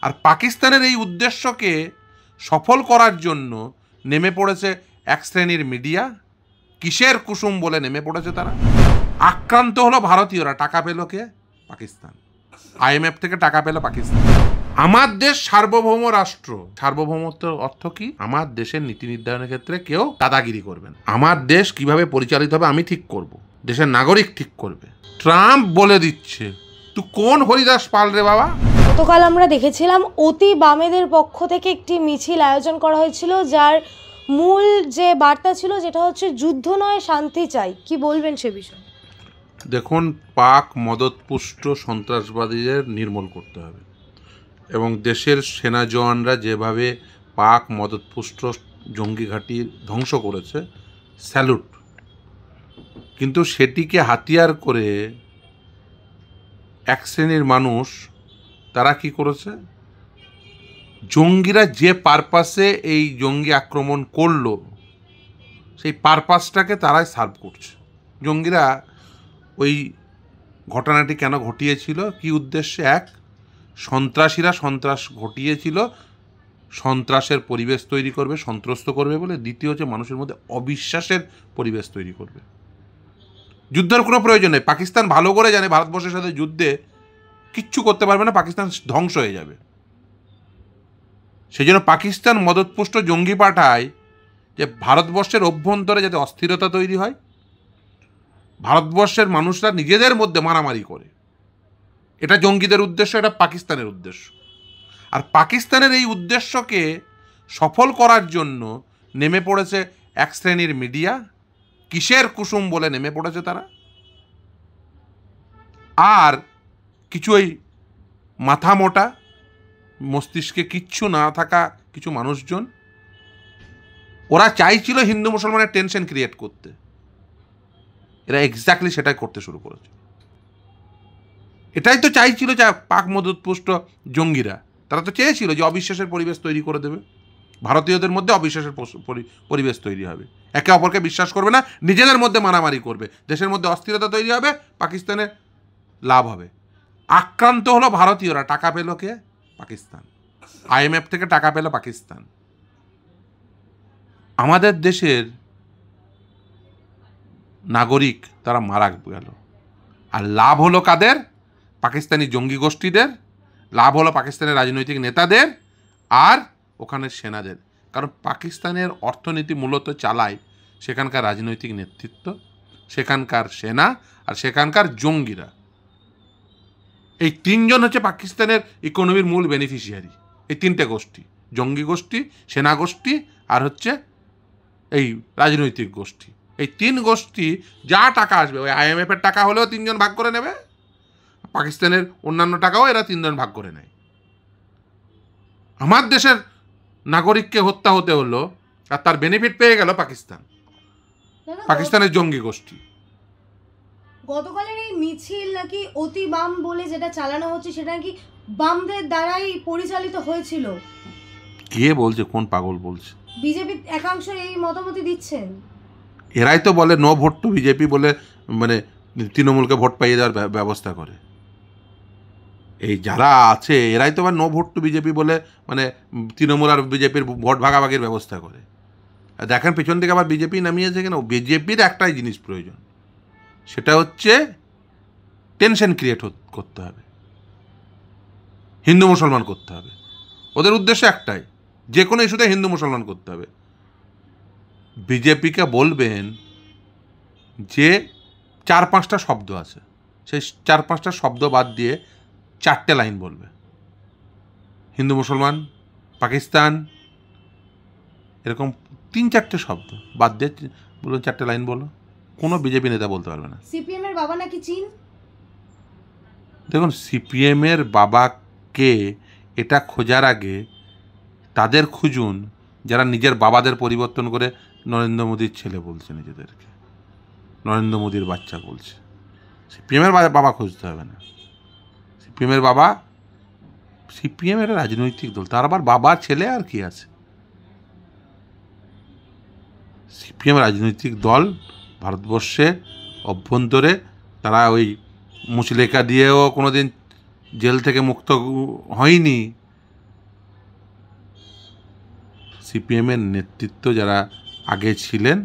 আর পাকিস্তানের এই উদ্দেশ্যকে সফল করার জন্য নেমে পড়েছে এক শ্রেণীর মিডিয়া। কিসের কুসুম বলে নেমে পড়েছে তারা। আক্রান্ত হলো ভারতীয়রা। টাকা পেল কে? পাকিস্তান। IMF থেকে টাকা পেল পাকিস্তান। আমার দেশ সার্বভৌম রাষ্ট্র। সার্বভৌমত্বের অর্থ কি? আমার দেশের নীতি নির্ধারণের ক্ষেত্রে কেউ দাদাগিরি করবে না। আমার দেশ কিভাবে পরিচালিত হবে আমি ঠিক করব, দেশের নাগরিক ঠিক করবে। ট্রাম্প বলে দিচ্ছে, তুই কোন হরিদাস পাল রে বাবা? গতকাল আমরা দেখেছিলাম অতি বামেদের পক্ষ থেকে একটি মিছিল আয়োজন করা হয়েছিল, যার মূল যে বার্তা ছিল যেটা হচ্ছে যুদ্ধ নয় শান্তি চাই। কি বলবেন সে বিষয়ে? দেখুন, পাক মদতপুষ্ট সন্ত্রাসবাদীদের নির্মূল করতে হবে এবং দেশের সেনা জওয়ানরা যেভাবে পাক মদতপুষ্ট জঙ্গি ঘাঁটি ধ্বংস করেছে, স্যালুট। কিন্তু সেটিকে হাতিয়ার করে এক শ্রেণীর মানুষ তারা কি করেছে, জঙ্গিরা যে পারপাসে এই জঙ্গি আক্রমণ করলো সেই পারপাসটাকে তারাই সার্ভ করছে। জঙ্গিরা ওই ঘটনাটি কেন ঘটিয়েছিল, কি উদ্দেশ্যে? এক, সন্ত্রাসীরা সন্ত্রাস ঘটিয়েছিল, সন্ত্রাসের পরিবেশ তৈরি করবে, সন্ত্রস্ত করবে বলে। দ্বিতীয় হচ্ছে মানুষের মধ্যে অবিশ্বাসের পরিবেশ তৈরি করবে। যুদ্ধের কোনো প্রয়োজন নেই। পাকিস্তান ভালো করে জানে ভারতবর্ষের সাথে যুদ্ধে কিচ্ছু করতে পারবে না, পাকিস্তান ধ্বংস হয়ে যাবে। সেই জন্য পাকিস্তান মদতপুষ্ট জঙ্গি পাঠায় যে ভারতবর্ষের অভ্যন্তরে যাতে অস্থিরতা তৈরি হয়, ভারতবর্ষের মানুষরা নিজেদের মধ্যে মারামারি করে। এটা জঙ্গিদের উদ্দেশ্য, এটা পাকিস্তানের উদ্দেশ্য। আর পাকিস্তানের এই উদ্দেশ্যকে সফল করার জন্য নেমে পড়েছে এক শ্রেণীর মিডিয়া। কিসের কুসুম বলে নেমে পড়েছে তারা। আর কিছু ওই মাথা মোটা, মস্তিষ্কে কিচ্ছু না থাকা কিছু মানুষজন, ওরা চাইছিল হিন্দু মুসলমানের টেনশন ক্রিয়েট করতে। এরা এক্স্যাক্টলি সেটাই করতে শুরু করেছে। এটাই তো চাইছিল যে পাক মদতপুষ্ট জঙ্গিরা, তারা তো চেয়েছিল যে অবিশ্বাসের পরিবেশ তৈরি করে দেবে, ভারতীয়দের মধ্যে অবিশ্বাসের পরিবেশ তৈরি হবে, একে অপরকে বিশ্বাস করবে না, নিজেদের মধ্যে মারামারি করবে, দেশের মধ্যে অস্থিরতা তৈরি হবে, পাকিস্তানের লাভ হবে। আক্রান্ত হলো ভারতীয়রা। টাকা পেল কে? পাকিস্তান। IMF থেকে টাকা পেল পাকিস্তান। আমাদের দেশের নাগরিক তারা মারা গেল। আর লাভ হলো কাদের? পাকিস্তানি জঙ্গি গোষ্ঠীদের। লাভ হলো পাকিস্তানের রাজনৈতিক নেতাদের আর ওখানের সেনাদের। কারণ পাকিস্তানের অর্থনীতি মূলত চালায় সেখানকার রাজনৈতিক নেতৃত্ব, সেখানকার সেনা আর সেখানকার জঙ্গিরা। এই তিনজন হচ্ছে পাকিস্তানের ইকোনমির মূল বেনিফিশিয়ারি। এই তিনটে গোষ্ঠী, জঙ্গি গোষ্ঠী, সেনা গোষ্ঠী আর হচ্ছে এই রাজনৈতিক গোষ্ঠী। এই তিন গোষ্ঠী যা টাকা আসবে, ওই IMF-এর টাকা হলেও তিনজন ভাগ করে নেবে, পাকিস্তানের অন্যান্য টাকাও এরা তিনজন ভাগ করে নেয়। আমার দেশের নাগরিককে হত্যা হতে হলো আর তার বেনিফিট পেয়ে গেল পাকিস্তান, পাকিস্তানের জঙ্গি গোষ্ঠী। গতকালের এই মিছিল নাকি অতি বাম বলে যেটা চালানো হচ্ছে সেটা নাকি বামদের দ্বারাই পরিচালিত হয়েছিল। কে বলছে? কোন পাগল বলছে? বিজেপি একাংশ এই মতামতই দিচ্ছেন। এরাই তো বলে নো ভোট টু বিজেপি বলে, মানে তৃণমূলকে ভোট পাইয়ে দেওয়ার ব্যবস্থা করে। এই যারা আছে এরাই তো আবার নো ভোট টু বিজেপি বলে, মানে তৃণমূল আর বিজেপির ভোট ভাগাভাগির ব্যবস্থা করে। দেখেন পেছন থেকে আবার বিজেপি নামিয়েছে কেন? বিজেপির একটাই জিনিস প্রয়োজন, সেটা হচ্ছে টেনশন ক্রিয়েট করতে হবে, হিন্দু মুসলমান করতে হবে। ওদের উদ্দেশ্য একটাই, যে কোনো ইস্যুতে হিন্দু মুসলমান করতে হবে। বিজেপিকে বলবেন যে 4-5টা শব্দ আছে, সেই 4-5টা শব্দ বাদ দিয়ে 4টে লাইন বলবে। হিন্দু মুসলমান, পাকিস্তান, এরকম 3-4টে শব্দ বাদ দিয়ে বলুন 4টে লাইন বলো। কোনো বিজেপি নেতা বলতে পারবে না। সিপিএম-এর বাবা নাকি চীন। দেখুন, সিপিএমের বাবাকে এটা খোঁজার আগে তাদের খুঁজুন যারা নিজের বাবাদের পরিবর্তন করে নরেন্দ্র মোদীর ছেলে বলছে নিজেদেরকে, নরেন্দ্র মোদীর বাচ্চা বলছে। সিপিএমের বাবা খুঁজতে হবে না। সিপিএমের বাবা, সিপিএম একটা রাজনৈতিক দল, তার আবার বাবা ছেলে আর কি আছে? সিপিএম রাজনৈতিক দল, ভারতবর্ষে অভ্যন্তরে তারা ওই মুচলেকা দিয়েও কোনোদিন জেল থেকে মুক্ত হয়নি, সিপিএমের নেতৃত্ব যারা আগে ছিলেন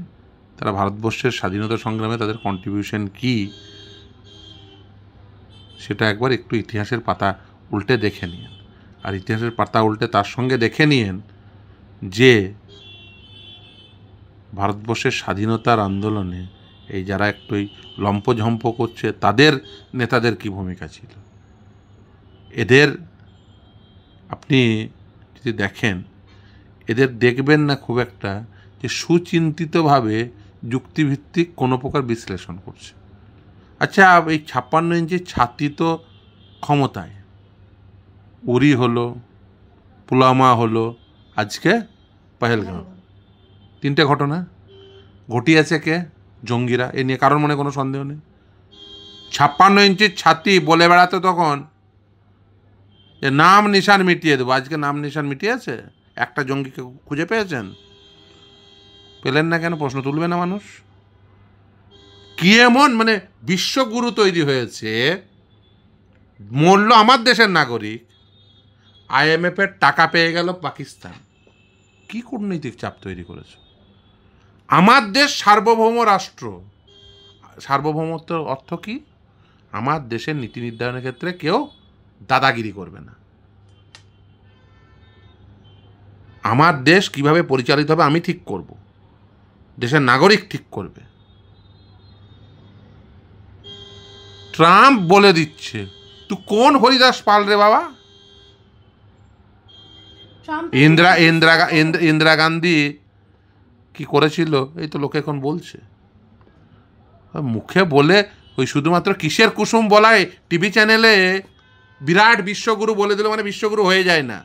তারা ভারতবর্ষের স্বাধীনতা সংগ্রামে তাদের কন্ট্রিবিউশন কি সেটা একবার একটু ইতিহাসের পাতা উল্টে দেখে নিন। আর ইতিহাসের পাতা উল্টে তার সঙ্গে দেখে নিন যে ভারতবর্ষের স্বাধীনতার আন্দোলনে এই যারা একটু লম্পঝম্প করছে তাদের নেতাদের কি ভূমিকা ছিল। এদের আপনি যদি দেখেন, এদের দেখবেন না খুব একটা যে সুচিন্তিতভাবে যুক্তিভিত্তিক কোনো প্রকার বিশ্লেষণ করছে। আচ্ছা, এই 56 ইঞ্চি ছাতি তো ক্ষমতায়, উরি হলো, পুলওয়ামা হলো, আজকে পহেলগাঁও, 3টে ঘটনা ঘটিয়েছে কে? জঙ্গিরা। এ নিয়ে কারোর মনে কোনো সন্দেহ নেই। 56 ইঞ্চির ছাতি বলে বেড়াতো তখন যে নাম নিশান মিটিয়ে দেবো। আজকে নাম নিশান মিটিয়েছে? একটা জঙ্গিকে খুঁজে পেয়েছেন? পেলেন না কেন? প্রশ্ন তুলবে না মানুষ? কি এমন মানে বিশ্বগুরু তৈরি হয়েছে, মূল্য আমার দেশের নাগরিক, IMF এর টাকা পেয়ে গেল পাকিস্তান। কি কূটনৈতিক চাপ তৈরি করেছে? আমার দেশ সার্বভৌম রাষ্ট্র। সার্বভৌমত্বের অর্থ কি? আমার দেশের নীতি নির্ধারণের ক্ষেত্রে কেউ দাদাগিরি করবে না। আমার দেশ কিভাবে পরিচালিত হবে আমি ঠিক করব, দেশের নাগরিক ঠিক করবে। ট্রাম্প বলে দিচ্ছে, তুই কোন হরিদাস পাল রে বাবা? ইন্দিরা গান্ধী কি করেছিল এই তো লোকে এখন বলছে। মুখে বলে ওই শুধুমাত্র কিসের কুসুম বলায় টিভি চ্যানেলে বিরাট বিশ্বগুরু বলে দিল মানে বিশ্বগুরু হয়ে যায় না।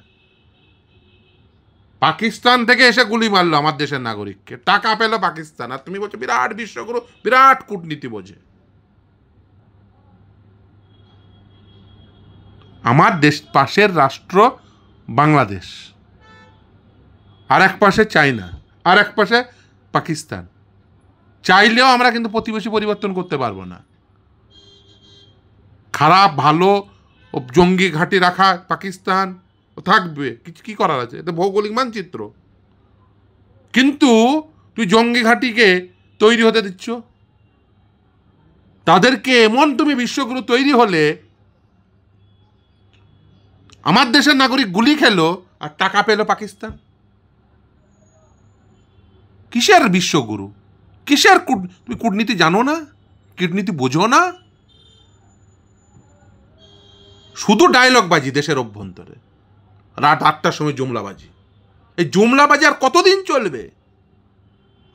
পাকিস্তান থেকে এসে গুলি মারলো আমার দেশের নাগরিককে, টাকা পেল পাকিস্তান, আর তুমি বলছো বিরাট বিশ্বগুরু, বিরাট কূটনীতি বোঝে। আমার দেশ পাশের রাষ্ট্র বাংলাদেশ, আর এক পাশে চায়না, আর এক পাশে পাকিস্তান। চাইলেও আমরা কিন্তু প্রতিবেশী পরিবর্তন করতে পারবো না। খারাপ ভালো জঙ্গি ঘাঁটি রাখা পাকিস্তান থাকবে, কিছু কি করার আছে? এটা ভৌগোলিক মানচিত্র। কিন্তু তুই জঙ্গি ঘাঁটিকে তৈরি হতে দিচ্ছ, তাদেরকে এমন তুমি বিশ্বগুরু তৈরি হলে আমার দেশের নাগরিক গুলি খেলো আর টাকা পেল পাকিস্তান। কিসের বিশ্বগুরু? কিসের তুমি কূটনীতি জানো না? কূটনীতি বোঝো না? শুধু ডায়লগ বাজি দেশের অভ্যন্তরে, রাত 8টার সময় জুমলাবাজি। এই জুমলাবাজি আর কতদিন চলবে?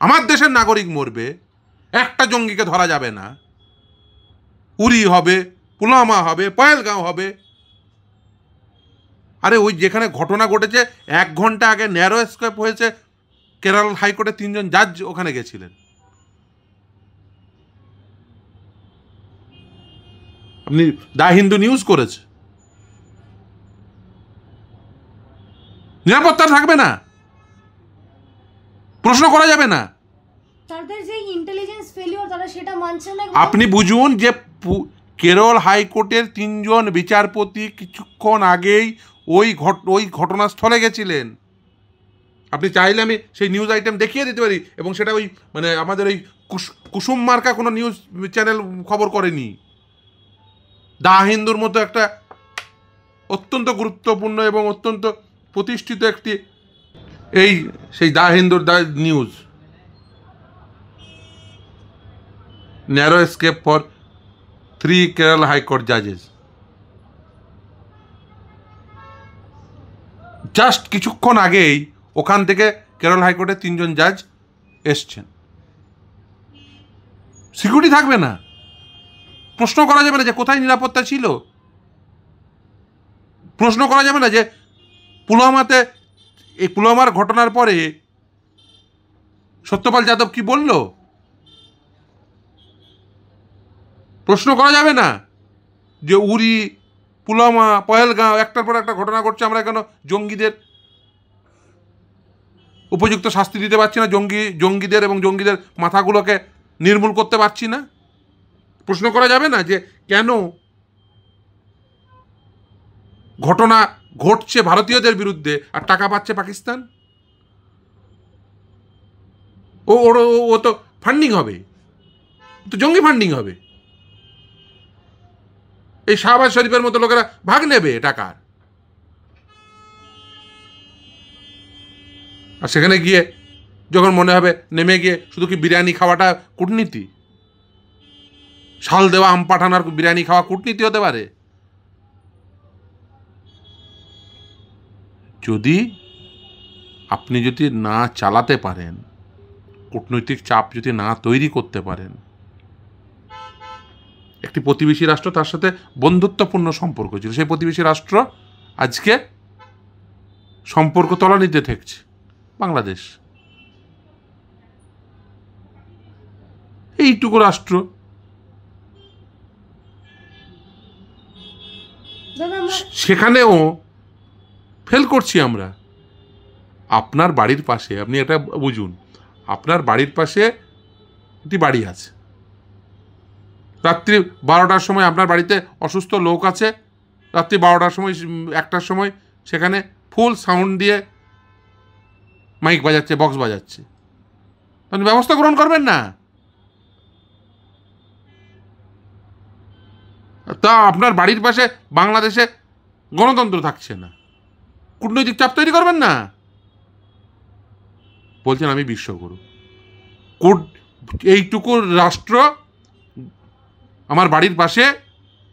আমার দেশের নাগরিক মরবে, একটা জঙ্গিকে ধরা যাবে না, উরি হবে, পুলওয়ামা হবে, পহেলগাঁও হবে। আরে ওই যেখানে ঘটনা ঘটেছে 1 ঘন্টা আগে ন্যারো এসকেপ হয়েছে, কেরল হাইকোর্টে 3 জন জাজ ওখানে গেছিলেন। আপনি দা হিন্দু নিউজ করেছে। নিরাপত্তা থাকবে না, প্রশ্ন করা যাবে না। তাদের যে ইন্টেলিজেন্স ফেলিওর তারা সেটা মানছে না। আপনি বুঝুন যে কেরল হাইকোর্টের 3 জন বিচারপতি কিছুক্ষণ আগেই ওই ঘটনাস্থলে গেছিলেন। আপনি চাইলে আমি সেই নিউজ আইটেম দেখিয়ে দিতে পারি, এবং সেটা ওই মানে আমাদের ওই কুসুম মার্কা কোনো নিউজ চ্যানেল খবর করেনি। দা হিন্দুর মতো একটা অত্যন্ত গুরুত্বপূর্ণ এবং অত্যন্ত প্রতিষ্ঠিত একটি সেই দা হিন্দুর the news, narrow escape for 3 Kerala high court জাজেস। Just কিছুক্ষণ আগেই ওখান থেকে কেরল হাইকোর্টের 3 জন জাজ এসছেন। সিকিউরিটি থাকবে না, প্রশ্ন করা যাবে না যে কোথায় নিরাপত্তা ছিল। প্রশ্ন করা যাবে না যে পুলওয়ামাতে, এই পুলওয়ামার ঘটনার পরে সত্যপাল যাদব কি বলল। প্রশ্ন করা যাবে না যে উরি, পুলওয়ামা, পহেলগাঁও একটার পর একটা ঘটনা ঘটছে, আমরা কেন জঙ্গিদের উপযুক্ত শাস্তি দিতে পারছি না, জঙ্গিদের এবং জঙ্গিদের মাথাগুলোকে নির্মূল করতে পারছি না। প্রশ্ন করা যাবে না যে কেন ঘটনা ঘটছে ভারতীয়দের বিরুদ্ধে আর টাকা পাচ্ছে পাকিস্তান। ও তো ফান্ডিং হবে, তো জঙ্গি ফান্ডিং হবে। এই শাহবাজ শরীফের মতো লোকেরা ভাগ নেবে টাকার, আর সেখানে গিয়ে যখন মনে হবে নেমে গিয়ে শুধু কি বিরিয়ানি খাওয়াটা কূটনীতি? শাল দেওয়া আম পাঠানোর বিরিয়ানি খাওয়া কূটনীতি হতে পারে? যদি আপনি যদি না চালাতে পারেন, কূটনৈতিক চাপ যদি না তৈরি করতে পারেন, একটি প্রতিবেশী রাষ্ট্র, তার সাথে বন্ধুত্বপূর্ণ সম্পর্ক ছিল, সেই প্রতিবেশী রাষ্ট্র আজকে সম্পর্ক তলানিতে ঠেকছে। বাংলাদেশ এইটুকু রাষ্ট্র, সেখানেও ফেল করছি আমরা। আপনার বাড়ির পাশে, আপনি এটা বুঝুন, আপনার বাড়ির পাশে একটি বাড়ি আছে, রাত্রি 12টার সময় আপনার বাড়িতে অসুস্থ লোক আছে, রাত্রি 12টার সময় 1টার সময় সেখানে ফুল সাউন্ড দিয়ে মাইক বাজাচ্ছে, বক্স বাজাচ্ছে, আপনি ব্যবস্থা গ্রহণ করবেন না? তা আপনার বাড়ির পাশে বাংলাদেশে গণতন্ত্র থাকছে না, কূটনৈতিক চাপ তৈরি করবেন না? বলছেন আমি বিশ্বগুরু। এইটুকু রাষ্ট্র আমার বাড়ির পাশে,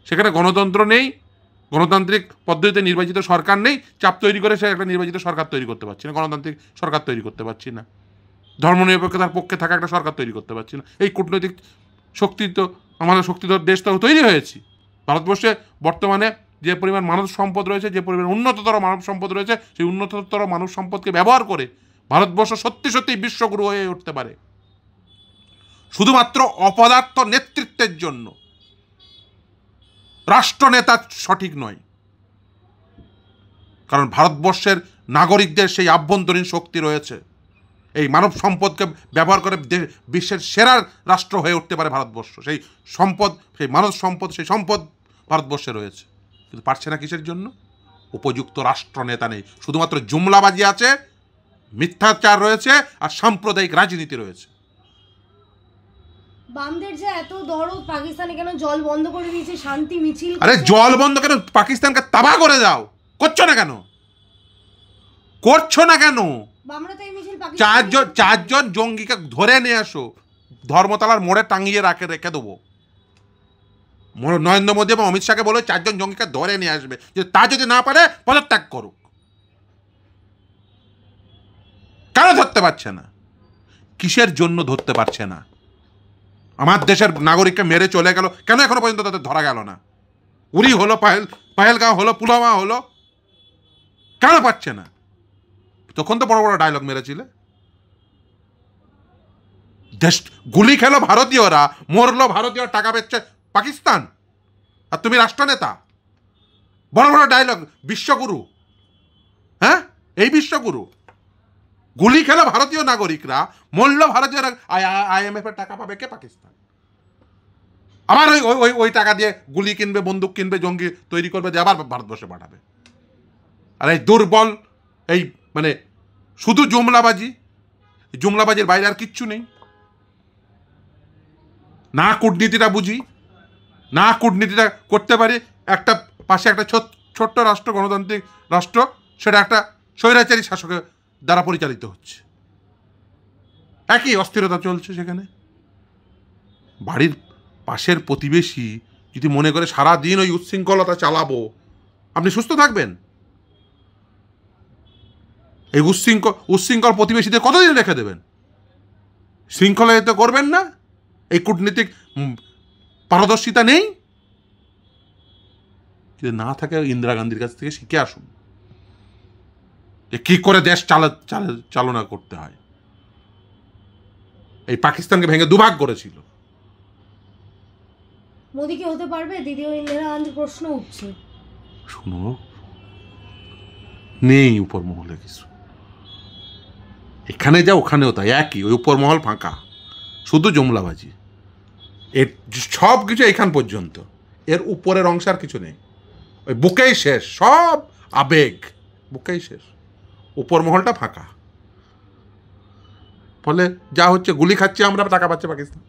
সেখানে গণতন্ত্র নেই, গণতান্ত্রিক পদ্ধতিতে নির্বাচিত সরকার নেই, চাপ তৈরি করে সে একটা নির্বাচিত সরকার তৈরি করতে পারছি না, গণতান্ত্রিক সরকার তৈরি করতে পারছি না, ধর্মনিরপেক্ষতার পক্ষে থাকা একটা সরকার তৈরি করতে পারছি না। এই কূটনৈতিক শক্তি তো, আমাদের শক্তিধর দেশ তো তৈরি হয়েছি। ভারতবর্ষে বর্তমানে যে পরিমাণ মানব সম্পদ রয়েছে, যে পরিমাণ উন্নততর মানব সম্পদ রয়েছে, সেই উন্নততর মানব সম্পদকে ব্যবহার করে ভারতবর্ষ সত্যি সত্যি বিশ্বগুরু হয়ে উঠতে পারে, শুধুমাত্র অপদার্থ নেতৃত্বের জন্য। রাষ্ট্রনেতা সঠিক নয়, কারণ ভারতবর্ষের নাগরিকদের সেই আভ্যন্তরীণ শক্তি রয়েছে। এই মানব সম্পদকে ব্যবহার করে বিশ্বের সেরা রাষ্ট্র হয়ে উঠতে পারে ভারতবর্ষ। সেই সম্পদ, সেই মানব সম্পদ, সেই সম্পদ ভারতবর্ষে রয়েছে, কিন্তু পারছে না কিসের জন্য? উপযুক্ত রাষ্ট্রনেতা নেই, শুধুমাত্র জুমলাবাজি আছে, মিথ্যাচার রয়েছে, আর সাম্প্রদায়িক রাজনীতি রয়েছে। বামদের যে এত দরদ, পাকিস্তানে কেন জল বন্ধ করে দিয়েছে, শান্তি মিছিল? আরে জল বন্ধ কেন? পাকিস্তানকে তাবাহ করে দাও, করছো না কেন? করছো না কেন? চারজন জঙ্গিকে ধরে নিয়ে আসো, ধর্মতলার মোড়ে টাঙিয়ে রেখে দেবো। নরেন্দ্র মোদী এবং অমিত শাহকে বলে 4জন জঙ্গিকে ধরে নিয়ে আসবে, যে তা যদি না পারে পদত্যাগ করুক। কেন ধরতে পারছে না? কিসের জন্য ধরতে পারছে না? আমার দেশের নাগরিককে মেরে চলে গেল, কেন এখনো পর্যন্ত তাদের ধরা গেল না? উরি হলো, পাহেলগাঁও হলো, পুলওয়ামা হলো, কেন পাচ্ছে না? তখন তো বড় বড় ডায়লগ মেরেছিলে। দেশ গুলি খেলো ভারতীয়রা, মরলো ভারতীয়, টাকা পেচ্ছে পাকিস্তান, আর তুমি রাষ্ট্রনেতা। বড় বড় ডায়লগ, বিশ্বগুরু। হ্যাঁ, এই বিশ্বগুরু। গুলি খেলো ভারতীয় নাগরিকরা, মরল ভারতীয়রা, IMF এর টাকা পাবে কে? পাকিস্তান। আবার ওই টাকা দিয়ে গুলি কিনবে, বন্দুক কিনবে, জঙ্গি তৈরি করবে, দিয়ে আবার ভারতবর্ষে পাঠাবে। আর এই দুর্বল, এই মানে শুধু জুমলাবাজি, জুমলাবাজির বাইরে আর কিচ্ছু নেই। না কূটনীতিটা বুঝি, না কূটনীতিটা করতে পারি। একটা পাশে একটা ছোট্ট রাষ্ট্র, গণতান্ত্রিক রাষ্ট্র, সেটা একটা স্বৈরাচারী শাসকের দ্বারা পরিচালিত হচ্ছে, একই অস্থিরতা চলছে সেখানে। বাড়ির পাশের প্রতিবেশী যদি মনে করে সারাদিন ওই উচ্ছৃঙ্খলতা চালাবো, আপনি সুস্থ থাকবেন? এই উচ্ছৃঙ্খল প্রতিবেশীদের কতদিন রেখে দেবেন? শৃঙ্খলায়িত করবেন না? এই কূটনীতিক পারদর্শিতা নেই? যদি না থাকে, ইন্দিরা গান্ধীর কাছ থেকে শিখে আসুন যে কি করে দেশ চালনা করতে হয়। এই পাকিস্তানকে ভেঙে দুভাগ করেছিল। মোদী কি হতে পারবে? দ্বিতীয় ইন্দিরা গান্ধীর প্রশ্ন উঠছে। শুনো, নেই উপর মহলে কিছু, এখানে যা ওখানেও তাই একই। ওই উপর মহল ফাঁকা, শুধু জুমলাবাজি। এর সব কিছু এখান পর্যন্ত, এর উপরের অংশ আর কিছু নেই। ওই বুকেই শেষ, সব আবেগ বুকেই শেষ, উপর মহলটা ফাঁকা। ফলে যা হচ্ছে গুলি খাচ্ছে আমরা, টাকা পাচ্ছে পাকিস্তান।